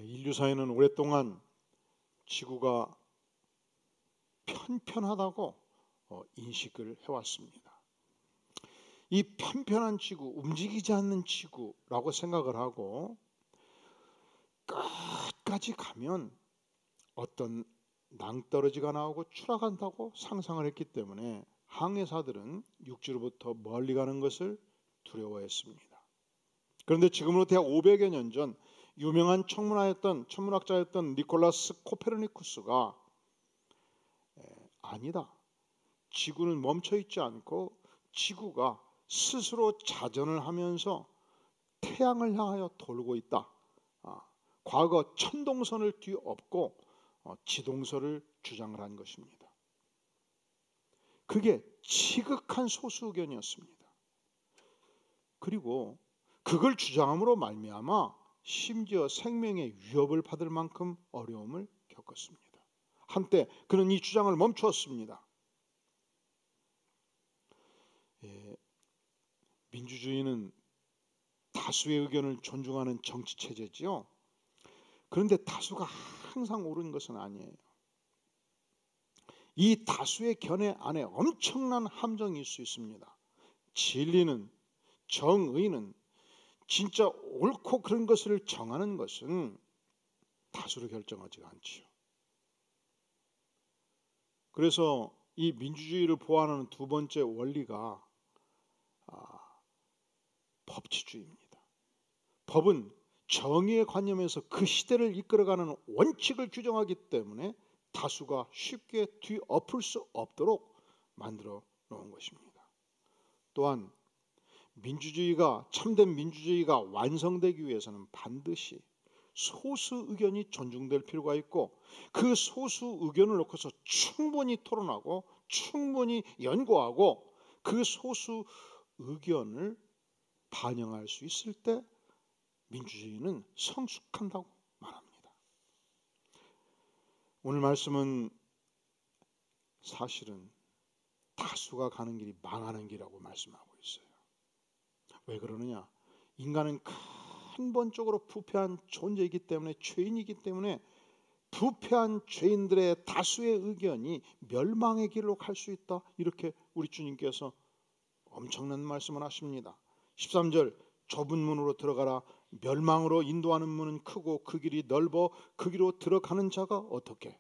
인류사에는 오랫동안 지구가 편편하다고 인식을 해왔습니다. 이 편편한 지구, 움직이지 않는 지구라고 생각을 하고 끝까지 가면 어떤 낭떠러지가 나오고 추락한다고 상상을 했기 때문에 항해사들은 육지로부터 멀리 가는 것을 두려워했습니다. 그런데 지금으로부터 약 500여 년 전 유명한 천문학자였던 니콜라스 코페르니쿠스가 아니다. 지구는 멈춰 있지 않고 지구가 스스로 자전을 하면서 태양을 향하여 돌고 있다. 과거 천동선을 뒤엎고 지동설을 주장을 한 것입니다. 그게 지극한 소수 의견이었습니다. 그리고 그걸 주장함으로 말미암아 심지어 생명의 위협을 받을 만큼 어려움을 겪었습니다. 한때 그는 이 주장을 멈추었습니다. 민주주의는 다수의 의견을 존중하는 정치 체제지요. 그런데 다수가 항상 옳은 것은 아니에요. 이 다수의 견해 안에 엄청난 함정이 있을 수 있습니다. 진리는, 정의는, 진짜 옳고 그런 것을 정하는 것은 다수로 결정하지가 않지요. 그래서 이 민주주의를 보호하는 두 번째 원리가 법치주의입니다. 법은 정의의 관념에서 그 시대를 이끌어가는 원칙을 규정하기 때문에 다수가 쉽게 뒤엎을 수 없도록 만들어 놓은 것입니다. 또한 참된 민주주의가 완성되기 위해서는 반드시 소수 의견이 존중될 필요가 있고 그 소수 의견을 놓고서 충분히 토론하고 충분히 연구하고 그 소수 의견을 반영할 수 있을 때 민주주의는 성숙한다고 말합니다. 오늘 말씀은 사실은 다수가 가는 길이 망하는 길이라고 말씀하고 있어요. 왜 그러느냐? 인간은 근본적으로 부패한 존재이기 때문에, 죄인이기 때문에 부패한 죄인들의 다수의 의견이 멸망의 길로 갈 수 있다. 이렇게 우리 주님께서 엄청난 말씀을 하십니다. 13절 좁은 문으로 들어가라. 멸망으로 인도하는 문은 크고 그 길이 넓어 그 길로 들어가는 자가 어떻게?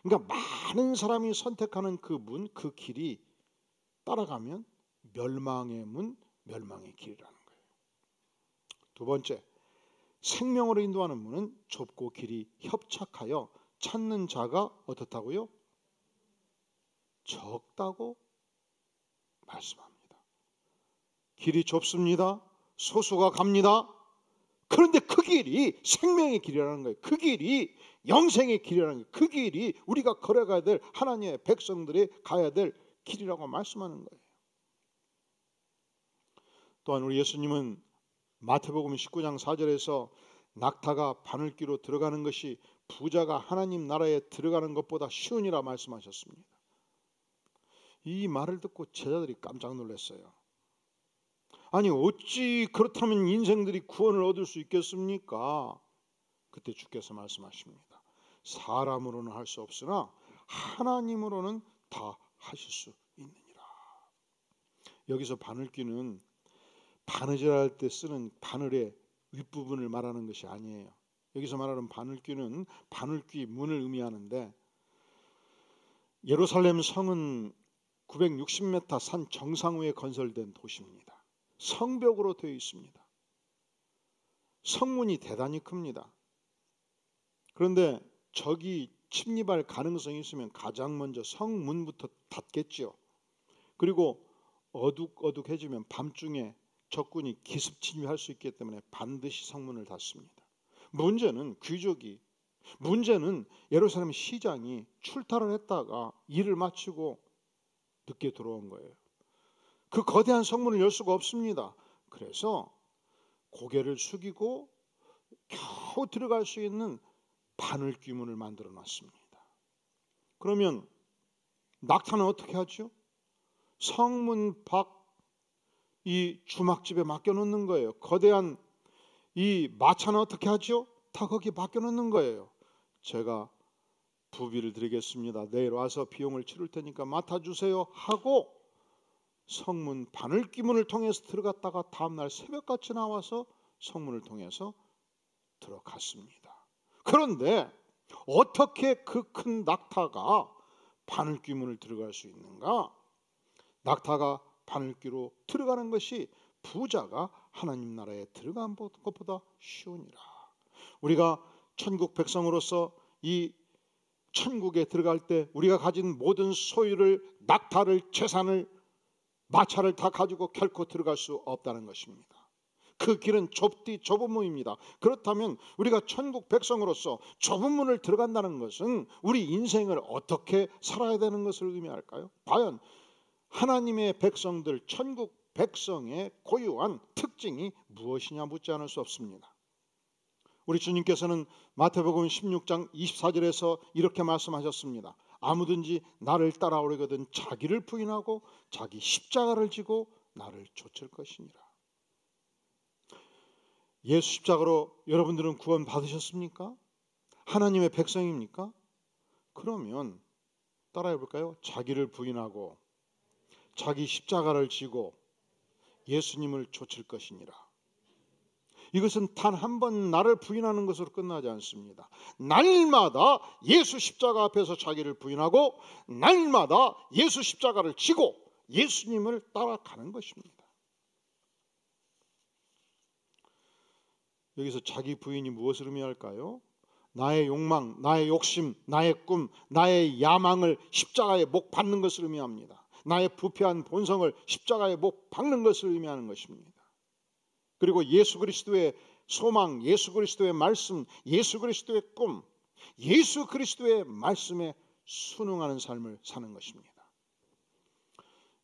그러니까 많은 사람이 선택하는 그 문, 그 길이 따라가면 멸망의 문, 멸망의 길이라는 거예요. 두 번째, 생명으로 인도하는 문은 좁고 길이 협착하여 찾는 자가 어떻다고요? 적다고 말씀합니다. 길이 좁습니다. 소수가 갑니다. 그런데 그 길이 생명의 길이라는 거예요. 그 길이 영생의 길이라는 거예요. 그 길이 우리가 걸어가야 될, 하나님의 백성들이 가야 될 길이라고 말씀하는 거예요. 또한 우리 예수님은 마태복음 19장 4절에서 낙타가 바늘귀로 들어가는 것이 부자가 하나님 나라에 들어가는 것보다 쉬우니라 말씀하셨습니다. 이 말을 듣고 제자들이 깜짝 놀랐어요. 아니 어찌 그렇다면 인생들이 구원을 얻을 수 있겠습니까? 그때 주께서 말씀하십니다. 사람으로는 할 수 없으나 하나님으로는 다 하실 수 있느니라. 여기서 바늘귀는 바느질할 때 쓰는 바늘의 윗부분을 말하는 것이 아니에요. 여기서 말하는 바늘귀는 바늘귀 문을 의미하는데, 예루살렘 성은 960m 산 정상 위에 건설된 도시입니다. 성벽으로 되어 있습니다. 성문이 대단히 큽니다. 그런데 적이 침입할 가능성이 있으면 가장 먼저 성문부터 닫겠죠. 그리고 어둑어둑해지면 밤중에 적군이 기습 침입할 수 있기 때문에 반드시 성문을 닫습니다. 문제는 예루살렘 시장이 출타를 했다가 일을 마치고 늦게 들어온 거예요. 그 거대한 성문을 열 수가 없습니다. 그래서 고개를 숙이고 겨우 들어갈 수 있는 바늘귀 문을 만들어 놨습니다. 그러면 낙타는 어떻게 하죠? 성문 밖 이 주막집에 맡겨놓는 거예요. 거대한 이 마차는 어떻게 하죠? 다 거기 맡겨놓는 거예요. 제가 부비를 드리겠습니다. 내일 와서 비용을 치를 테니까 맡아주세요 하고 성문 바늘귀문을 통해서 들어갔다가 다음날 새벽같이 나와서 성문을 통해서 들어갔습니다. 그런데 어떻게 그 큰 낙타가 바늘귀문을 들어갈 수 있는가? 낙타가 바늘귀로 들어가는 것이 부자가 하나님 나라에 들어간 것보다 쉬우니라. 우리가 천국 백성으로서 이 천국에 들어갈 때 우리가 가진 모든 소유를, 낙타를, 재산을, 마차를 다 가지고 결코 들어갈 수 없다는 것입니다. 그 길은 좁은 문입니다. 그렇다면 우리가 천국 백성으로서 좁은 문을 들어간다는 것은 우리 인생을 어떻게 살아야 되는 것을 의미할까요? 과연 하나님의 백성들, 천국 백성의 고유한 특징이 무엇이냐 묻지 않을 수 없습니다. 우리 주님께서는 마태복음 16장 24절에서 이렇게 말씀하셨습니다. 아무든지 나를 따라오려거든 자기를 부인하고 자기 십자가를 지고 나를 좇을 것이니라. 예수 십자가로 여러분들은 구원 받으셨습니까? 하나님의 백성입니까? 그러면 따라해 볼까요? 자기를 부인하고 자기 십자가를 지고 예수님을 좇을 것이니라. 이것은 단 한 번 나를 부인하는 것으로 끝나지 않습니다. 날마다 예수 십자가 앞에서 자기를 부인하고 날마다 예수 십자가를 지고 예수님을 따라가는 것입니다. 여기서 자기 부인이 무엇을 의미할까요? 나의 욕망, 나의 욕심, 나의 꿈, 나의 야망을 십자가에 못 박는 것을 의미합니다. 나의 부패한 본성을 십자가에 못 박는 것을 의미하는 것입니다. 그리고 예수 그리스도의 소망, 예수 그리스도의 말씀, 예수 그리스도의 꿈, 예수 그리스도의 말씀에 순응하는 삶을 사는 것입니다.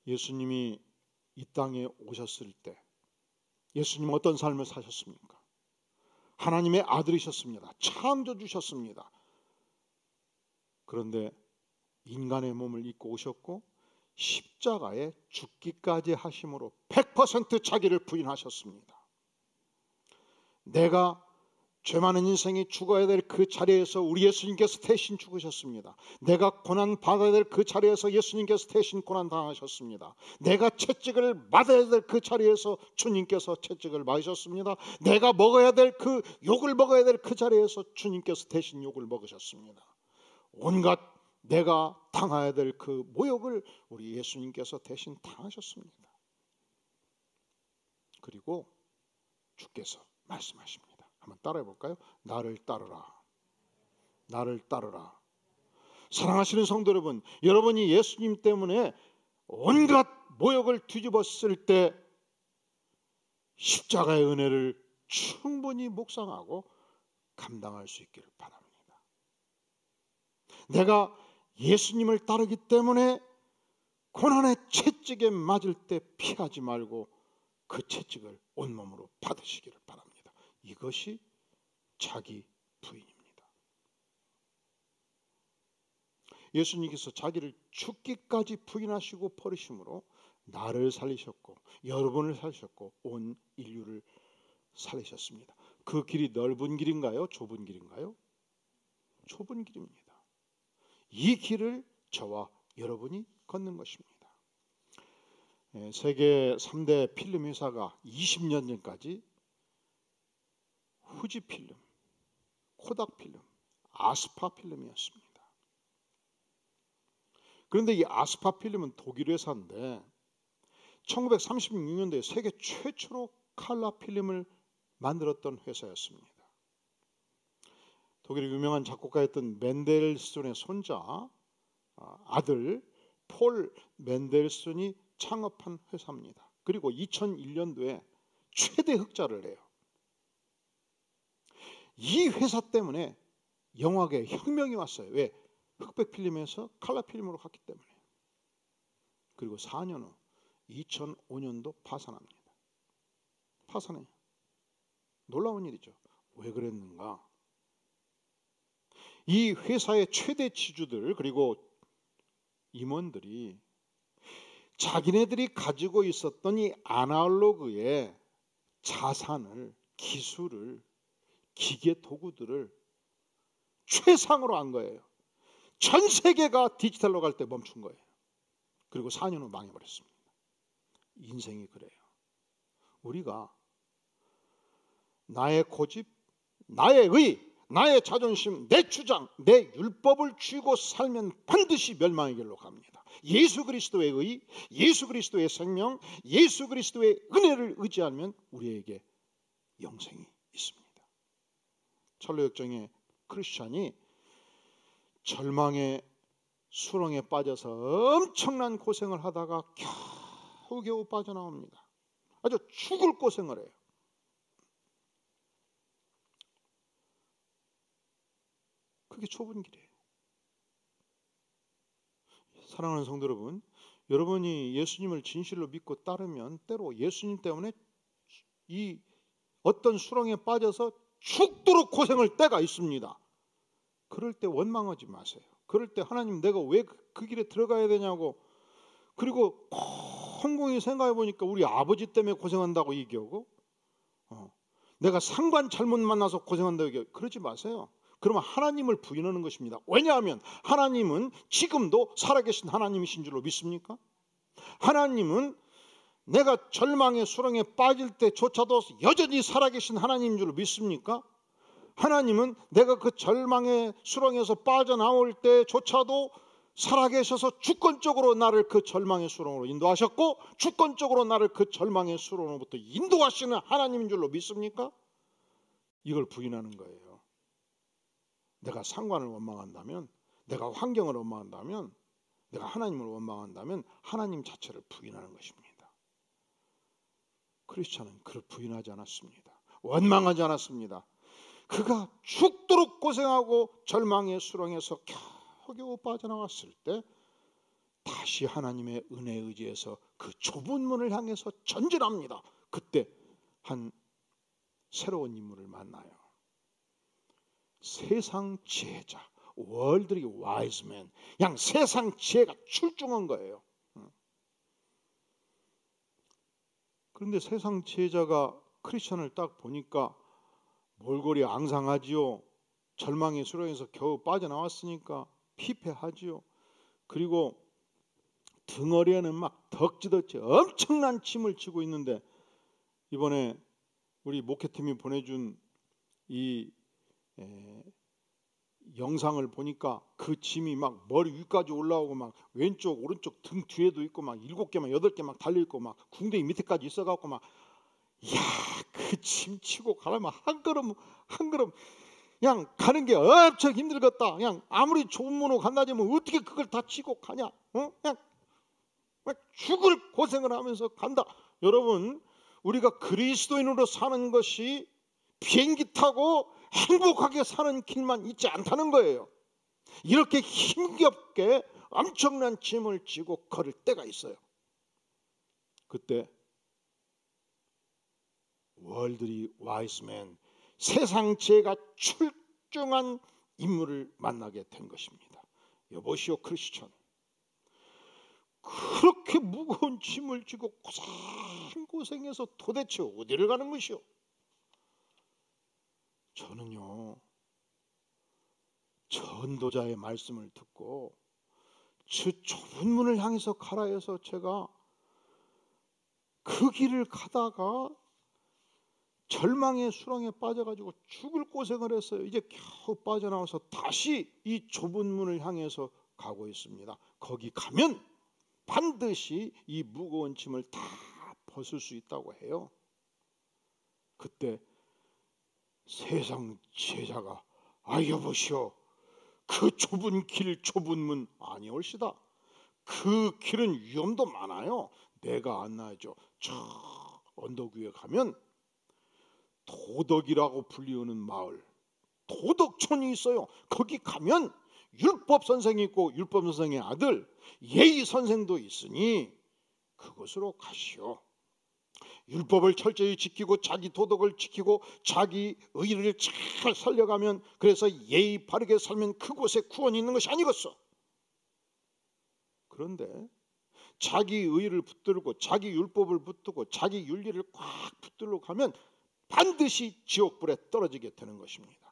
예수님이 이 땅에 오셨을 때 예수님은 어떤 삶을 사셨습니까? 하나님의 아들이셨습니다. 창조주셨습니다. 그런데 인간의 몸을 입고 오셨고 십자가에 죽기까지 하심으로 100% 자기를 부인하셨습니다. 내가 죄 많은 인생이 죽어야 될 그 자리에서 우리 예수님께서 대신 죽으셨습니다. 내가 고난 받아야 될 그 자리에서 예수님께서 대신 고난 당하셨습니다. 내가 채찍을 맞아야 될 그 자리에서 주님께서 채찍을 맞으셨습니다. 내가 먹어야 될 그 욕을 먹어야 될 그 자리에서 주님께서 대신 욕을 먹으셨습니다. 온갖 내가 당해야 될 그 모욕을 우리 예수님께서 대신 당하셨습니다. 그리고 주께서 말씀하십니다. 한번 따라해 볼까요? 나를 따르라. 나를 따르라. 사랑하시는 성도 여러분, 여러분이 예수님 때문에 온갖 모욕을 뒤집었을 때 십자가의 은혜를 충분히 묵상하고 감당할 수 있기를 바랍니다. 내가 예수님을 따르기 때문에 고난의 채찍에 맞을 때 피하지 말고 그 채찍을 온몸으로 받으시기를 바랍니다. 이것이 자기 부인입니다. 예수님께서 자기를 죽기까지 부인하시고 버리심으로 나를 살리셨고 여러분을 살리셨고 온 인류를 살리셨습니다. 그 길이 넓은 길인가요? 좁은 길인가요? 좁은 길입니다. 이 길을 저와 여러분이 걷는 것입니다. 세계 3대 필름 회사가 20년 전까지 후지 필름, 코닥 필름, 아스파 필름이었습니다. 그런데 이 아스파 필름은 독일 회사인데 1936년도에 세계 최초로 칼라 필름을 만들었던 회사였습니다. 독일의 유명한 작곡가였던 맨델스존의 손자, 아들 폴 맨델스존이 창업한 회사입니다. 그리고 2001년도에 최대 흑자를 내요. 이 회사 때문에 영화계에 혁명이 왔어요. 왜? 흑백 필름에서 칼라 필름으로 갔기 때문에. 그리고 4년 후 2005년도 파산합니다. 파산해요. 놀라운 일이죠. 왜 그랬는가? 이 회사의 최대 지주들 그리고 임원들이 자기네들이 가지고 있었던 이 아날로그의 자산을, 기술을 기계 도구들을 최상으로 한 거예요. 전 세계가 디지털로 갈 때 멈춘 거예요. 그리고 4년 후 망해버렸습니다. 인생이 그래요. 우리가 나의 고집, 나의 의, 나의 자존심, 내 주장, 내 율법을 쥐고 살면 반드시 멸망의 길로 갑니다. 예수 그리스도의 의, 예수 그리스도의 생명, 예수 그리스도의 은혜를 의지하면 우리에게 영생이 있습니다. 철로역정의 크리스찬이 절망의 수렁에 빠져서 엄청난 고생을 하다가 겨우겨우 빠져나옵니다. 아주 죽을 고생을 해요. 그게 좁은 길이에요. 사랑하는 성도 여러분, 여러분이 예수님을 진실로 믿고 따르면 때로 예수님 때문에 이 어떤 수렁에 빠져서 죽도록 고생할 때가 있습니다. 그럴 때 원망하지 마세요. 그럴 때 하나님 내가 왜 그 길에 들어가야 되냐고. 그리고 콩콩이 생각해 보니까 우리 아버지 때문에 고생한다고 얘기하고 내가 상관 잘못 만나서 고생한다고 얘기하고 그러지 마세요. 그러면 하나님을 부인하는 것입니다. 왜냐하면 하나님은 지금도 살아계신 하나님이신 줄로 믿습니까? 하나님은 내가 절망의 수렁에 빠질 때조차도 여전히 살아계신 하나님인 줄로 믿습니까? 하나님은 내가 그 절망의 수렁에서 빠져나올 때조차도 살아계셔서 주권적으로 나를 그 절망의 수렁으로 인도하셨고 주권적으로 나를 그 절망의 수렁으로부터 인도하시는 하나님인 줄로 믿습니까? 이걸 부인하는 거예요. 내가 상관을 원망한다면, 내가 환경을 원망한다면, 내가 하나님을 원망한다면 하나님 자체를 부인하는 것입니다. 크리스찬은 그를 부인하지 않았습니다. 원망하지 않았습니다. 그가 죽도록 고생하고 절망의 수렁에서 겨우겨우 빠져나왔을 때 다시 하나님의 은혜에 의지해서 그 좁은 문을 향해서 전진합니다. 그때 한 새로운 인물을 만나요. 세상 지혜자, 월드리 와이즈맨, 그냥 세상 지혜가 출중한 거예요. 그런데 세상 지혜자가 크리스천을 딱 보니까 몰골이 앙상하지요. 절망의 수렁에서 겨우 빠져나왔으니까 피폐하지요. 그리고 등어리에는 막 덕지덕지 엄청난 짐을 지고 있는데 이번에 우리 목회팀이 보내준 이 영상을 보니까 그 짐이 막 머리 위까지 올라오고 막 왼쪽 오른쪽 등 뒤에도 있고 막 7개 막 8개 막 달려있고 막 궁뎅이 밑에까지 있어갖고 막 야, 그 짐 치고 가려면 한 걸음 한 걸음 그냥 가는 게 엄청 힘들겠다. 그냥 아무리 좁은 문으로 간다지만 어떻게 그걸 다 치고 가냐? 그냥 죽을 고생을 하면서 간다. 여러분, 우리가 그리스도인으로 사는 것이 비행기 타고 행복하게 사는 길만 있지 않다는 거예요. 이렇게 힘겹게 엄청난 짐을 지고 걸을 때가 있어요. 그때 월드리 와이스맨, 세상 지혜가 출중한 인물을 만나게 된 것입니다. 여보시오 크리스천, 그렇게 무거운 짐을 지고 고생해서 도대체 어디를 가는 것이오? 저는요, 전도자의 말씀을 듣고 저 좁은 문을 향해서 가라 해서 제가 그 길을 가다가 절망의 수렁에 빠져가지고 죽을 고생을 했어요. 이제 겨우 빠져나와서 다시 이 좁은 문을 향해서 가고 있습니다. 거기 가면 반드시 이 무거운 짐을 다 벗을 수 있다고 해요. 그때 세상 제자가 여보시오, 그 좁은 길 좁은 문 아니올시다. 그 길은 위험도 많아요. 내가 안내하죠. 저 언덕 위에 가면 도덕이라고 불리우는 마을, 도덕촌이 있어요. 거기 가면 율법 선생이 있고 율법 선생의 아들 예의 선생도 있으니 그곳으로 가시오. 율법을 철저히 지키고 자기 도덕을 지키고 자기 의를 잘 살려가면, 그래서 예의 바르게 살면 그곳에 구원이 있는 것이 아니겠어. 그런데 자기 의를 붙들고 자기 율법을 붙들고 자기 윤리를 꽉 붙들고 가면 반드시 지옥불에 떨어지게 되는 것입니다.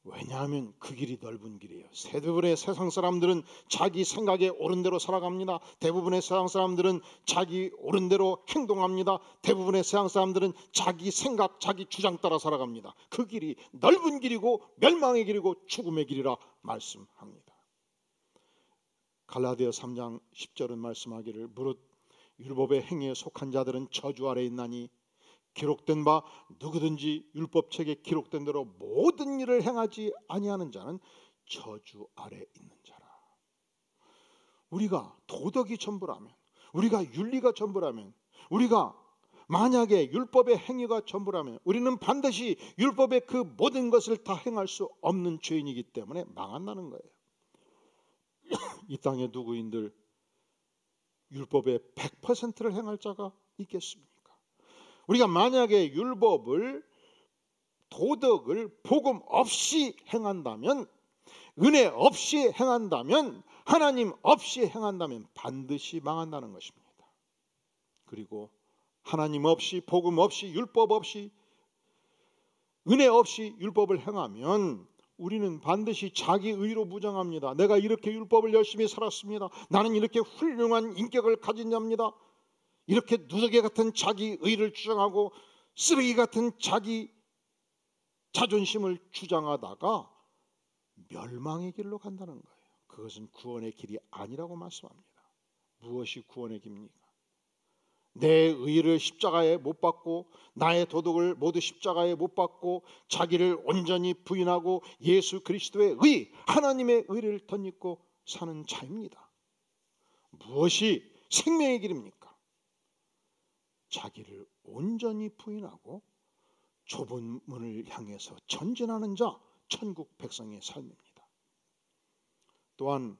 왜냐하면 그 길이 넓은 길이에요. 대부분의 세상 사람들은 자기 생각에 옳은 대로 살아갑니다. 대부분의 세상 사람들은 자기 옳은 대로 행동합니다. 대부분의 세상 사람들은 자기 생각, 자기 주장 따라 살아갑니다. 그 길이 넓은 길이고 멸망의 길이고 죽음의 길이라 말씀합니다. 갈라디아 3장 10절은 말씀하기를 무릇 율법의 행위에 속한 자들은 저주 아래 있나니 기록된 바 누구든지 율법책에 기록된 대로 모든 일을 행하지 아니하는 자는 저주 아래 있는 자라. 우리가 도덕이 전부라면, 우리가 윤리가 전부라면, 우리가 만약에 율법의 행위가 전부라면 우리는 반드시 율법의 그 모든 것을 다 행할 수 없는 죄인이기 때문에 망한다는 거예요. 이 땅의 누구인들 율법의 100%를 행할 자가 있겠습니까? 우리가 만약에 율법을, 도덕을 복음 없이 행한다면, 은혜 없이 행한다면, 하나님 없이 행한다면 반드시 망한다는 것입니다. 그리고 하나님 없이, 복음 없이, 율법 없이, 은혜 없이 율법을 행하면 우리는 반드시 자기 의로 무장합니다. 내가 이렇게 율법을 열심히 살았습니다. 나는 이렇게 훌륭한 인격을 가진 자입니다. 이렇게 누더기 같은 자기 의를 주장하고 쓰레기 같은 자기 자존심을 주장하다가 멸망의 길로 간다는 거예요. 그것은 구원의 길이 아니라고 말씀합니다. 무엇이 구원의 길입니까? 내 의를 십자가에 못 박고 나의 도덕을 모두 십자가에 못 박고 자기를 온전히 부인하고 예수 그리스도의 의, 하나님의 의를 덧입고 사는 자입니다. 무엇이 생명의 길입니까? 자기를 온전히 부인하고 좁은 문을 향해서 전진하는 자, 천국 백성의 삶입니다. 또한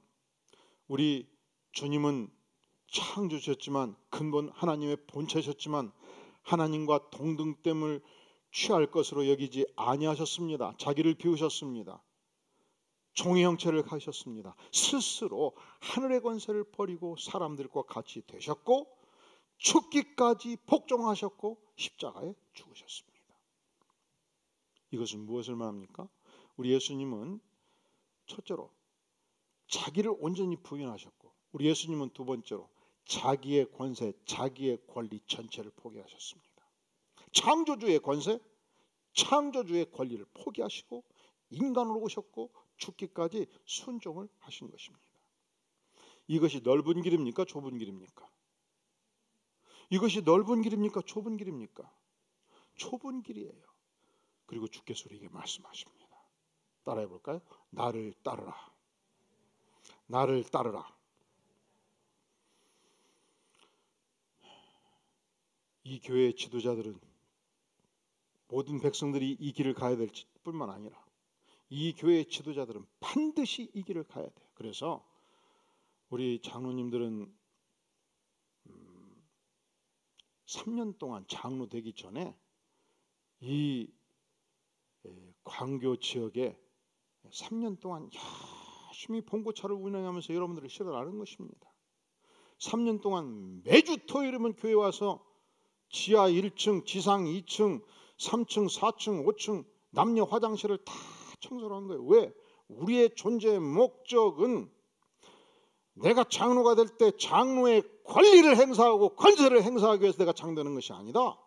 우리 주님은 창조주셨지만 근본 하나님의 본체셨지만 하나님과 동등됨을 취할 것으로 여기지 아니하셨습니다. 자기를 비우셨습니다. 종의 형체를 가셨습니다. 스스로 하늘의 권세를 버리고 사람들과 같이 되셨고 죽기까지 복종하셨고 십자가에 죽으셨습니다. 이것은 무엇을 말합니까? 우리 예수님은 첫째로 자기를 온전히 부인하셨고 우리 예수님은 두 번째로 자기의 권세, 자기의 권리 전체를 포기하셨습니다. 창조주의 권세, 창조주의 권리를 포기하시고 인간으로 오셨고 죽기까지 순종을 하신 것입니다. 이것이 넓은 길입니까? 좁은 길입니까? 이것이 넓은 길입니까? 좁은 길입니까? 좁은 길이에요. 그리고 주께서 우리에게 말씀하십니다. 따라해 볼까요? 나를 따르라. 나를 따르라. 이 교회의 지도자들은 모든 백성들이 이 길을 가야 될 뿐만 아니라 이 교회의 지도자들은 반드시 이 길을 가야 돼요. 그래서 우리 장로님들은 3년 동안 장로 되기 전에 이 광교 지역에 3년 동안 열심히 봉고차를 운행하면서 여러분들을 실어나는 것입니다. 3년 동안 매주 토요일이면 교회 와서 지하 1층, 지상 2층, 3층, 4층, 5층 남녀 화장실을 다 청소를 한 거예요. 왜? 우리의 존재의 목적은 내가 장로가 될 때 장로의 권리를 행사하고 권세를 행사하기 위해서 내가 장되는 것이 아니다.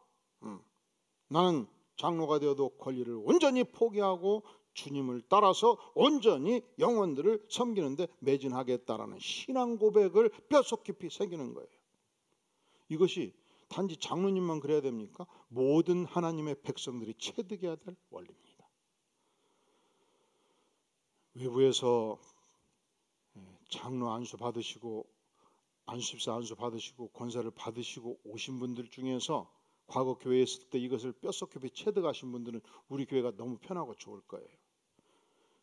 나는 장로가 되어도 권리를 온전히 포기하고 주님을 따라서 온전히 영혼들을 섬기는데 매진하겠다라는 신앙 고백을 뼛속 깊이 새기는 거예요. 이것이 단지 장로님만 그래야 됩니까? 모든 하나님의 백성들이 체득해야 될 원리입니다. 외부에서 장로 안수 받으시고 안수집사 안수 받으시고 권세를 받으시고 오신 분들 중에서 과거 교회에 있을 때 이것을 뼛속 깊이 체득하신 분들은 우리 교회가 너무 편하고 좋을 거예요.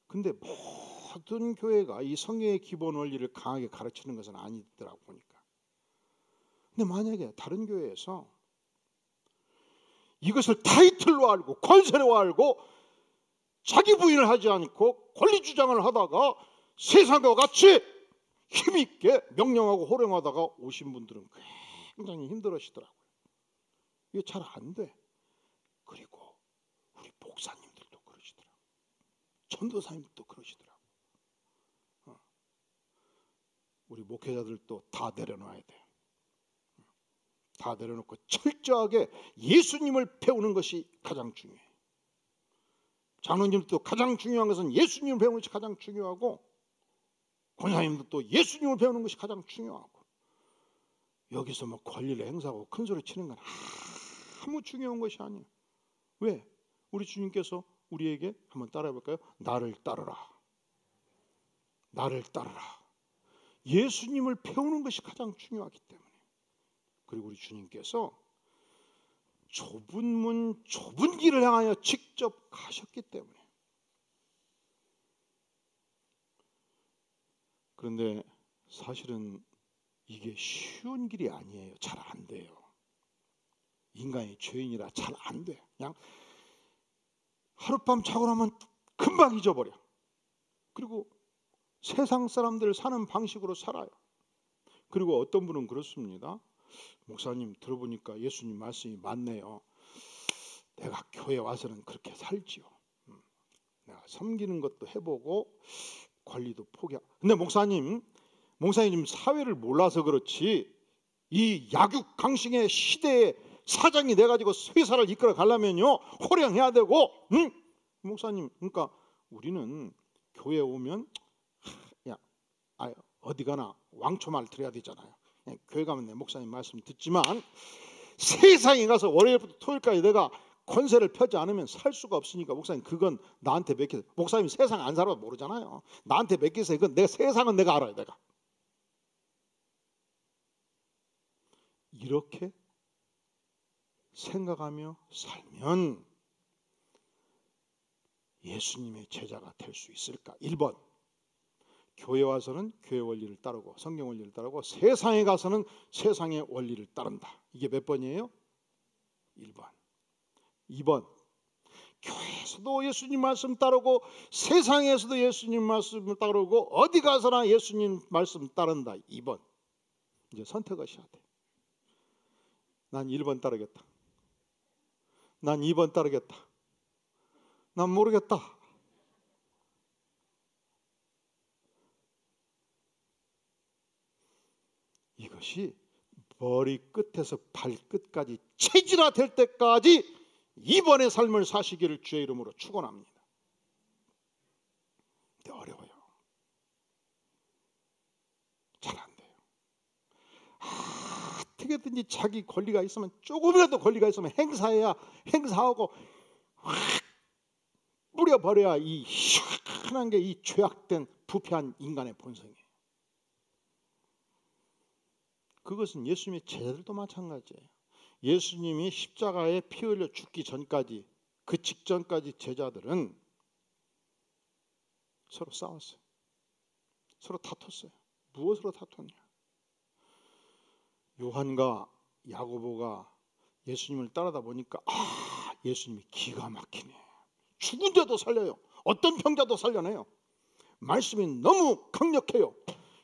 근데 모든 교회가 이 성경의 기본 원리를 강하게 가르치는 것은 아니더라고 보니까. 근데 만약에 다른 교회에서 이것을 타이틀로 알고 권세로 알고 자기 부인을 하지 않고 권리 주장을 하다가 세상과 같이 힘있게 명령하고 호령하다가 오신 분들은 굉장히 힘들어하시더라고요. 이게 잘 안 돼. 그리고 전도사님도 그러시더라고. 우리 목회자들도 다 내려놔야 돼요. 다 내려놓고 철저하게 예수님을 배우는 것이 가장 중요해요. 장로님들도 가장 중요한 것은 예수님을 배우는 것이 가장 중요하고, 권사님도 또 예수님을 배우는 것이 가장 중요하고, 여기서 뭐 권리를 행사하고 큰 소리 치는 건 아무 중요한 것이 아니에요. 왜? 우리 주님께서 우리에게 한번 따라해 볼까요? 나를 따르라. 나를 따르라. 예수님을 배우는 것이 가장 중요하기 때문에. 그리고 우리 주님께서 좁은 문, 좁은 길을 향하여 직접 가셨기 때문에. 그런데 사실은 이게 쉬운 길이 아니에요. 잘 안 돼요. 인간이 죄인이라 잘 안 돼. 그냥 하룻밤 자고 나면 금방 잊어버려. 그리고 세상 사람들 사는 방식으로 살아요. 그리고 어떤 분은 그렇습니다. 목사님 들어보니까 예수님 말씀이 맞네요. 내가 교회 와서는 그렇게 살지요. 내가 섬기는 것도 해보고 권리도 포기하고. 근데 목사님 지금 사회를 몰라서 그렇지, 이 약육강식의 시대에 사장이 돼가지고 회사를 이끌어 가려면요 호령해야 되고, 목사님, 그러니까 우리는 교회 오면 어디 가나 왕초말 들어야 되잖아요. 교회 가면 내 목사님 말씀 듣지만 세상에 가서 월요일부터 토요일까지 내가 권세를 펴지 않으면 살 수가 없으니까 목사님 그건 나한테 맡기세요. 목사님 세상 안 살아도 모르잖아요. 나한테 맡기세요. 이건 내 세상은 내가 알아요. 내가 이렇게 생각하며 살면 예수님의 제자가 될 수 있을까? 1번, 교회 와서는 교회 원리를 따르고 성경 원리를 따르고 세상에 가서는 세상의 원리를 따른다. 이게 몇 번이에요? 1번. 2번, 교회에서도 예수님 말씀 따르고 세상에서도 예수님 말씀을 따르고 어디 가서나 예수님 말씀 따른다. 2번. 이제 선택하셔야 돼. 난 1번 따르겠다. 난 2번 따르겠다. 난 모르겠다. 이것이 머리 끝에서 발끝까지 체질화될 때까지 2번의 삶을 사시기를 주의 이름으로 축원합니다. 근데 어려워요. 잘 안 돼요. 어떻게든지 자기 권리가 있으면, 조금이라도 권리가 있으면 행사하고 확 뿌려버려야 이 시원한 게 이 죄악된 부패한 인간의 본성이에요. 그것은 예수님의 제자들도 마찬가지예요. 예수님이 십자가에 피 흘려 죽기 전까지, 그 직전까지 제자들은 서로 싸웠어요. 서로 다퉜어요. 무엇으로 다퉜냐? 요한과 야고보가 예수님을 따르다 보니까 예수님이 기가 막히네. 죽은 자도 살려요. 어떤 병자도 살려내요. 말씀이 너무 강력해요.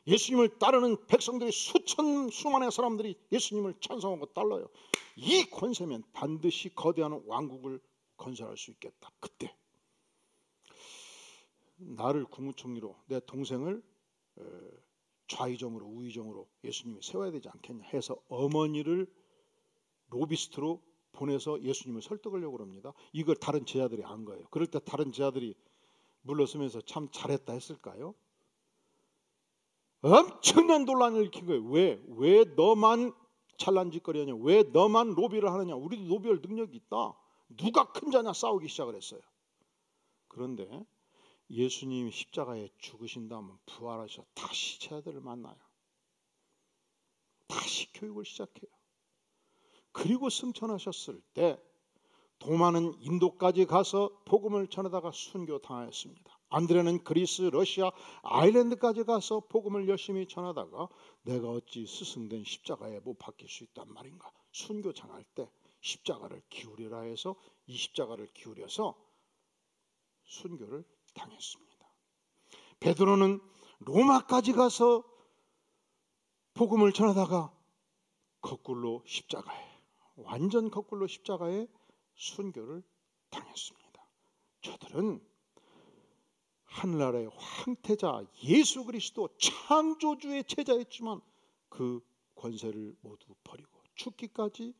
예수님을 따르는 백성들이 수만의 사람들이 예수님을 찬송하고 따라요. 이 권세면 반드시 거대한 왕국을 건설할 수 있겠다. 그때 나를 국무총리로, 내 동생을 좌의정으로 우의정으로 예수님이 세워야 되지 않겠냐 해서 어머니를 로비스트로 보내서 예수님을 설득하려고 합니다. 이걸 다른 제자들이 안 거예요. 그럴 때 다른 제자들이 물러서면서 참 잘했다 했을까요? 엄청난 논란을 일으킨 거예요. 왜 너만 찬란 짓거리 하냐? 왜 너만 로비를 하느냐? 우리도 로비할 능력이 있다. 누가 큰 자냐? 싸우기 시작을 했어요. 그런데 예수님이 십자가에 죽으신 다음에 부활하셔 다시 제자들을 만나요. 다시 교육을 시작해요. 그리고 승천하셨을 때 도마는 인도까지 가서 복음을 전하다가 순교당하였습니다. 안드레는 그리스, 러시아, 아일랜드까지 가서 복음을 열심히 전하다가 내가 어찌 스승된 십자가에 못 박힐 수 있단 말인가. 순교당할 때 십자가를 기울이라 해서 이 십자가를 기울여서 순교를 당했습니다. 베드로는 로마까지 가서 복음을 전하다가 거꾸로 십자가에, 완전 거꾸로 십자가에 순교를 당했습니다. 저들은 하늘나라의 황태자 예수 그리스도 창조주의 제자였지만 그 권세를 모두 버리고 죽기까지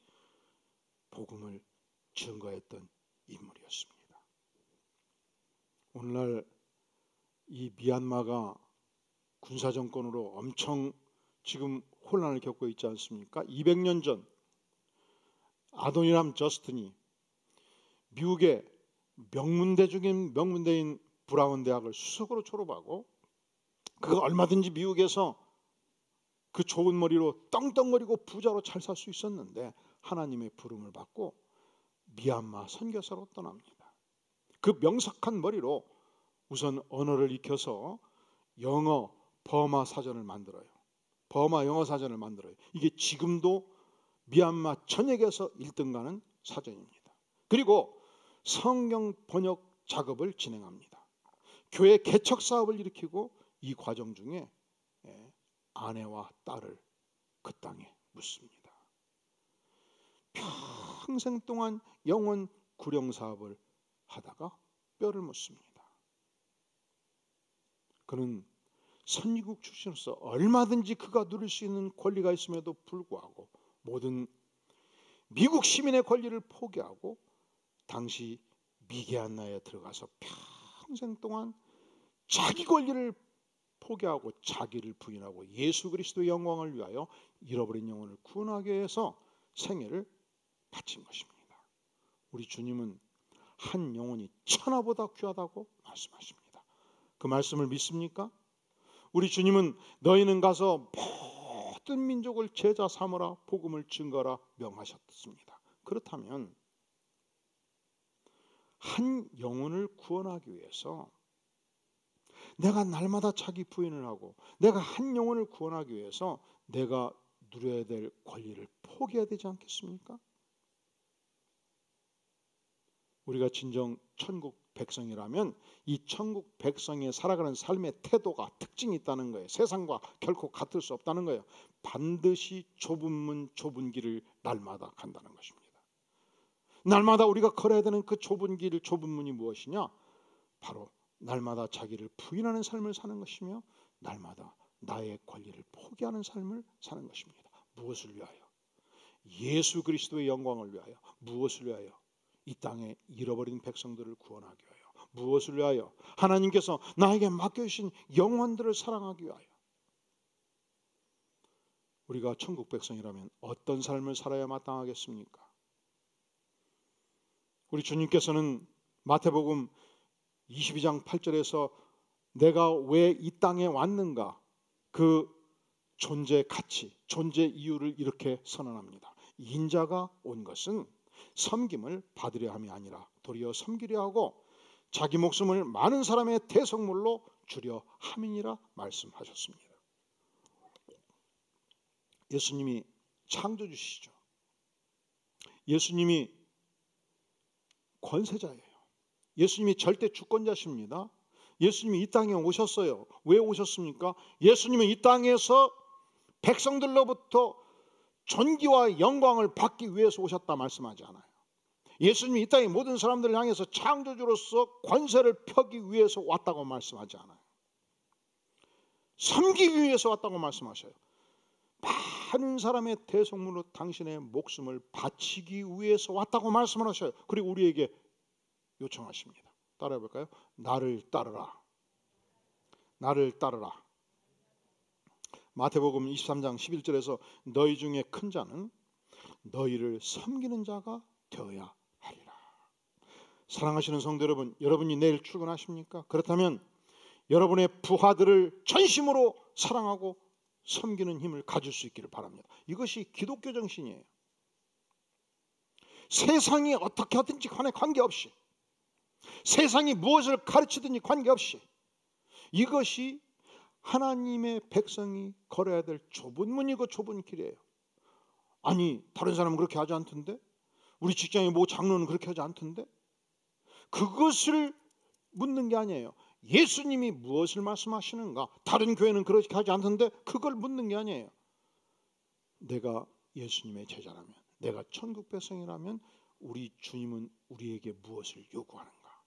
복음을 증거했던 인물이었습니다. 오늘날 이 미얀마가 군사정권으로 엄청 지금 혼란을 겪고 있지 않습니까? 200년 전 아도니람 저스틴이 미국의 명문대 중인 명문대인 브라운 대학을 수석으로 졸업하고 그가 얼마든지 미국에서 그 좋은 머리로 떵떵거리고 부자로 잘 살 수 있었는데 하나님의 부름을 받고 미얀마 선교사로 떠납니다. 그 명석한 머리로 우선 언어를 익혀서 영어 버마 사전을 만들어요. 버마 영어 사전을 만들어요. 이게 지금도 미얀마 전역에서 1등 가는 사전입니다. 그리고 성경 번역 작업을 진행합니다. 교회 개척 사업을 일으키고 이 과정 중에 아내와 딸을 그 땅에 묻습니다. 평생 동안 영혼 구령 사업을 하다가 뼈를 묻습니다. 그는 선지국 출신으로서 얼마든지 그가 누릴 수 있는 권리가 있음에도 불구하고 모든 미국 시민의 권리를 포기하고 당시 미개한나에 들어가서 평생 동안 자기 권리를 포기하고 자기를 부인하고 예수 그리스도의 영광을 위하여 잃어버린 영혼을 구원하기 위해서 생애를 바친 것입니다. 우리 주님은 한 영혼이 천하보다 귀하다고 말씀하십니다. 그 말씀을 믿습니까? 우리 주님은 너희는 가서 모든 민족을 제자 삼으라 복음을 증거하라 명하셨습니다. 그렇다면 한 영혼을 구원하기 위해서 내가 날마다 자기 부인을 하고 내가 한 영혼을 구원하기 위해서 내가 누려야 될 권리를 포기해야 되지 않겠습니까? 우리가 진정 천국 백성이라면 이 천국 백성이 살아가는 삶의 태도가 특징이 있다는 거예요. 세상과 결코 같을 수 없다는 거예요. 반드시 좁은 문 좁은 길을 날마다 간다는 것입니다. 날마다 우리가 걸어야 되는 그 좁은 길 좁은 문이 무엇이냐? 바로 날마다 자기를 부인하는 삶을 사는 것이며 날마다 나의 권리를 포기하는 삶을 사는 것입니다. 무엇을 위하여? 예수 그리스도의 영광을 위하여. 무엇을 위하여? 이 땅에 잃어버린 백성들을 구원하기 위하여. 무엇을 위하여? 하나님께서 나에게 맡겨주신 영혼들을 사랑하기 위하여. 우리가 천국 백성이라면 어떤 삶을 살아야 마땅하겠습니까? 우리 주님께서는 마태복음 22장 8절에서 내가 왜 이 땅에 왔는가 그 존재 가치, 존재 이유를 이렇게 선언합니다. 인자가 온 것은 섬김을 받으려 함이 아니라 도리어 섬기려 하고 자기 목숨을 많은 사람의 대속물로 주려 함이니라 말씀하셨습니다. 예수님이 창조주시죠. 예수님이 권세자예요. 예수님이 절대 주권자십니다. 예수님이 이 땅에 오셨어요. 왜 오셨습니까? 예수님은 이 땅에서 백성들로부터 존귀와 영광을 받기 위해서 오셨다 말씀하지 않아요. 예수님이 이 땅의 모든 사람들을 향해서 창조주로서 권세를 펴기 위해서 왔다고 말씀하지 않아요. 섬기기 위해서 왔다고 말씀하셔요. 많은 사람의 대속물로 당신의 목숨을 바치기 위해서 왔다고 말씀을 하셔요. 그리고 우리에게 요청하십니다. 따라해 볼까요? 나를 따르라. 나를 따르라. 마태복음 23장 11절에서 너희 중에 큰 자는 너희를 섬기는 자가 되어야 하리라. 사랑하시는 성도 여러분, 여러분이 내일 출근하십니까? 그렇다면 여러분의 부하들을 전심으로 사랑하고 섬기는 힘을 가질 수 있기를 바랍니다. 이것이 기독교 정신이에요. 세상이 어떻게 하든지 간에 관계없이, 세상이 무엇을 가르치든지 관계없이, 이것이 하나님의 백성이 걸어야 될 좁은 문이고 좁은 길이에요. 아니, 다른 사람은 그렇게 하지 않던데? 우리 직장의 모 장로는 그렇게 하지 않던데? 그것을 묻는 게 아니에요. 예수님이 무엇을 말씀하시는가? 다른 교회는 그렇게 하지 않던데? 그걸 묻는 게 아니에요. 내가 예수님의 제자라면, 내가 천국 백성이라면 우리 주님은 우리에게 무엇을 요구하는가?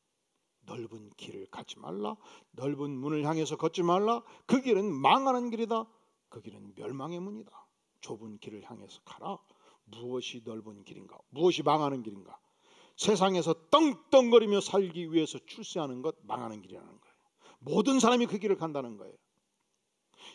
넓은 길을 가지 말라. 넓은 문을 향해서 걷지 말라. 그 길은 망하는 길이다. 그 길은 멸망의 문이다. 좁은 길을 향해서 가라. 무엇이 넓은 길인가? 무엇이 망하는 길인가? 세상에서 떵떵거리며 살기 위해서 출세하는 것, 망하는 길이라는 거예요. 모든 사람이 그 길을 간다는 거예요.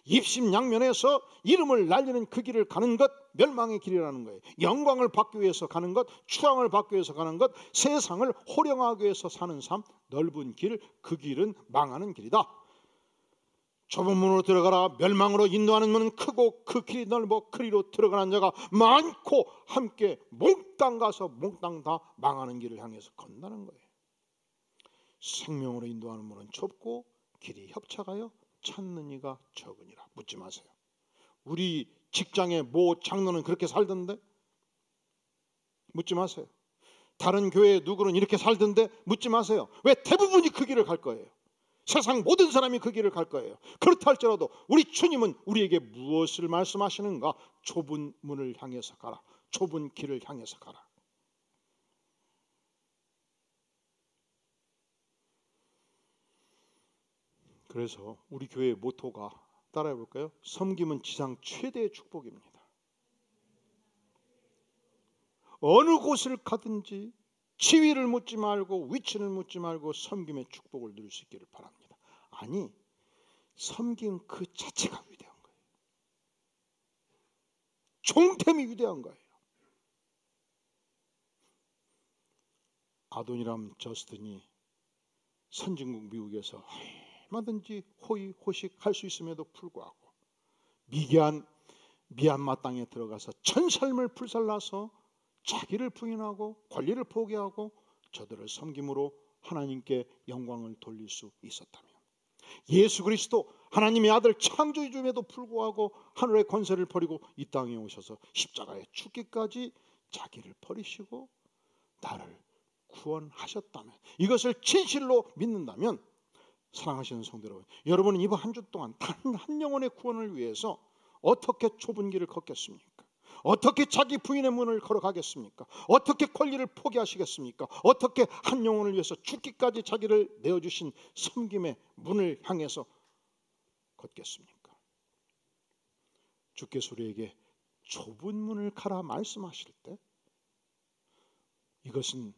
입심양면에서 이름을 날리는 그 길을 가는 것, 멸망의 길이라는 거예요. 영광을 받기 위해서 가는 것, 추앙을 받기 위해서 가는 것, 세상을 호령하기 위해서 사는 삶, 넓은 길, 그 길은 망하는 길이다. 좁은 문으로 들어가라. 멸망으로 인도하는 문은 크고 그 길이 넓어 그리로 들어가는 자가 많고 함께 몽땅 가서 몽땅 다 망하는 길을 향해서 건너는 거예요. 생명으로 인도하는 문은 좁고 길이 협착하여 찾는 이가 적으니라. 묻지 마세요. 우리 직장의 모 장로는 그렇게 살던데? 묻지 마세요. 다른 교회 누구는 이렇게 살던데? 묻지 마세요. 왜? 대부분이 그 길을 갈 거예요. 세상 모든 사람이 그 길을 갈 거예요. 그렇다 할지라도 우리 주님은 우리에게 무엇을 말씀하시는가? 좁은 문을 향해서 가라. 좁은 길을 향해서 가라. 그래서 우리 교회의 모토가 따라해 볼까요? 섬김은 지상 최대의 축복입니다. 어느 곳을 가든지 지위를 묻지 말고 위치를 묻지 말고 섬김의 축복을 누릴 수 있기를 바랍니다. 아니, 섬김 그 자체가 위대한 거예요. 종템이 위대한 거예요. 아도니람 저스틴이 선진국 미국에서 얼마든지 호의호식 할 수 있음에도 불구하고 미얀마 땅에 들어가서 전 삶을 불살라서 자기를 부인하고 권리를 포기하고 저들을 섬김으로 하나님께 영광을 돌릴 수 있었다면, 예수 그리스도 하나님의 아들 창조주임에도 불구하고 하늘의 권세를 버리고 이 땅에 오셔서 십자가에 죽기까지 자기를 버리시고 나를 구원하셨다면, 이것을 진실로 믿는다면, 사랑하시는 성도 여러분, 이번 한 주 동안 단 한 영혼의 구원을 위해서 어떻게 좁은 길을 걷겠습니까? 어떻게 자기 부인의 문을 걸어가겠습니까? 어떻게 권리를 포기하시겠습니까? 어떻게 한 영혼을 위해서 죽기까지 자기를 내어주신 섬김의 문을 향해서 걷겠습니까? 주께서 우리에게 좁은 문을 가라 말씀하실 때, 이것은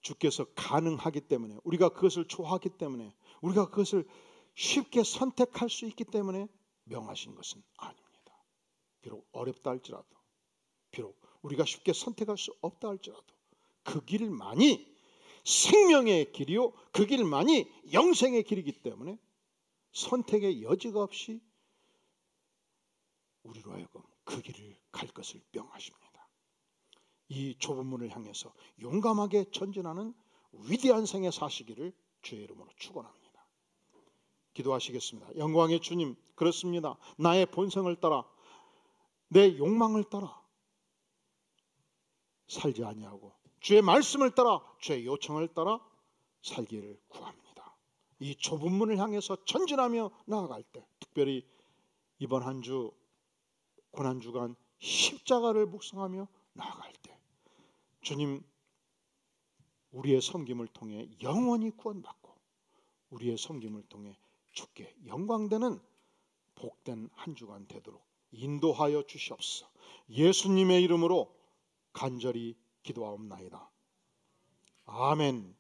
주께서 가능하기 때문에, 우리가 그것을 좋아하기 때문에, 우리가 그것을 쉽게 선택할 수 있기 때문에 명하신 것은 아닙니다. 비록 어렵다 할지라도, 비록 우리가 쉽게 선택할 수 없다 할지라도 그 길만이 생명의 길이요, 그 길만이 영생의 길이기 때문에 선택의 여지가 없이 우리로 하여금 그 길을 갈 것을 명하십니다. 이 좁은 문을 향해서 용감하게 전진하는 위대한 생애 사시기를 주의 이름으로 축원합니다. 기도하시겠습니다. 영광의 주님, 그렇습니다. 나의 본성을 따라, 내 욕망을 따라 살지 아니하고 주의 말씀을 따라, 주의 요청을 따라 살기를 구합니다. 이 좁은 문을 향해서 전진하며 나아갈 때, 특별히 이번 한 주 고난주간 십자가를 묵상하며 나아갈 때, 주님, 우리의 섬김을 통해 영원히 구원받고 우리의 섬김을 통해 주께 영광되는 복된 한 주간 되도록 인도하여 주시옵소서. 예수님의 이름으로 간절히 기도하옵나이다. 아멘.